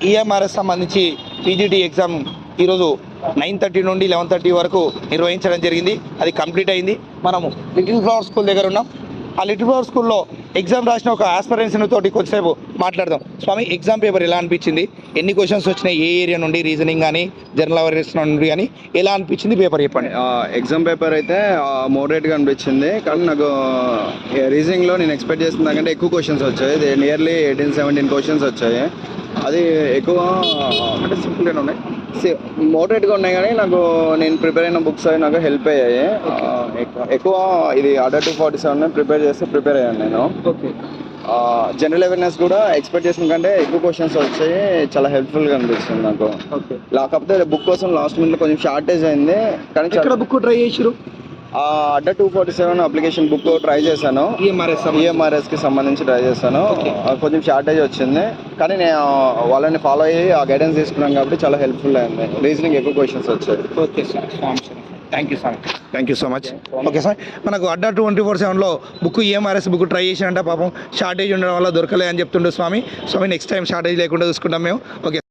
EMRS సంబంధించి PGT exam ఈరోజు 9:30 నుండి 11:30 వరకు నిర్వహించడం జరిగింది. అది కంప్లీట్ అయింది. మనము లిటిల్ ఫ్లవర్ స్కూల్ దగ్గర ఉన్నాం. ఆ లిటిల్ ఫ్లవర్ స్కూల్లో ఎగ్జామ్ రాసిన ఒక ఆస్పిరెంట్స్ తోటి కొద్దిసేపు మాట్లాడదాం. స్వామి, ఎగ్జామ్ పేపర్ ఎలా అనిపించింది? ఎన్ని క్వశ్చన్స్ వచ్చినాయి? ఏ ఏరియా నుండి? రీజనింగ్ కానీ జనరల్ అవేర్నెస్ నుండి కానీ ఎలా అనిపించింది? పేపర్ చెప్పండి. ఎగ్జామ్ పేపర్ అయితే మోడరేట్గా అనిపించింది, కానీ నాకు రీజనింగ్లో నేను ఎక్స్పెక్ట్ చేసిన దానికంటే ఎక్కువ క్వశ్చన్స్ వచ్చాయి. నియర్లీ 18-17 క్వశ్చన్స్ వచ్చాయి. అది ఎక్కువ అంటే సింపుల్గానే ఉన్నాయి, మోడరేట్గా ఉన్నాయి, కానీ నాకు నేను ప్రిపేర్ అయిన బుక్స్ అవి నాకు హెల్ప్ అయ్యాయి. ఎక్కువ ఇది ఆర్డర్ 247 ప్రిపేర్ అయ్యాను నేను. ఓకే. జనరల్ అవేర్నెస్ కూడా ఎక్స్పెక్ట్ చేసిన కంటే ఎక్కువ క్వశ్చన్స్ వచ్చాయి. చాలా హెల్ప్ఫుల్గా అనిపిస్తుంది నాకు. ఓకే. కాకపోతే బుక్ కోసం లాస్ట్ మినిట్లో కొంచెం షార్టేజ్ అయింది, కానీ ఇక్కడ బుక్ ట్రై చేసిరు. అడ్డా 247 అప్లికేషన్ బుక్ ట్రై చేశాను. ఈఎంఆర్ఎస్కి సంబంధించి ట్రై చేశాను. కొంచెం షార్టేజ్ వచ్చింది, కానీ నేను వాళ్ళని ఫాలో అయ్యి ఆ గైడెన్స్ తీసుకున్నాను కాబట్టి చాలా హెల్ప్ఫుల్ అయింది. రీజనింగ్ ఎక్కువ క్వశ్చన్స్ వచ్చాయి. Okay sir, thank you so much. Okay sir, మనకు అడ్డా 24/7లో బుక్ ఈఎంఆర్ఎస్ బుక్ ట్రై చేసినంటే పాపం షార్టేజ్ ఉండడం వల్ల దొరకలే అని చెప్తుండే స్వామి. నెక్స్ట్ టైం షార్టేజ్ లేకుండా చూసుకుంటాం మేము. ఓకే.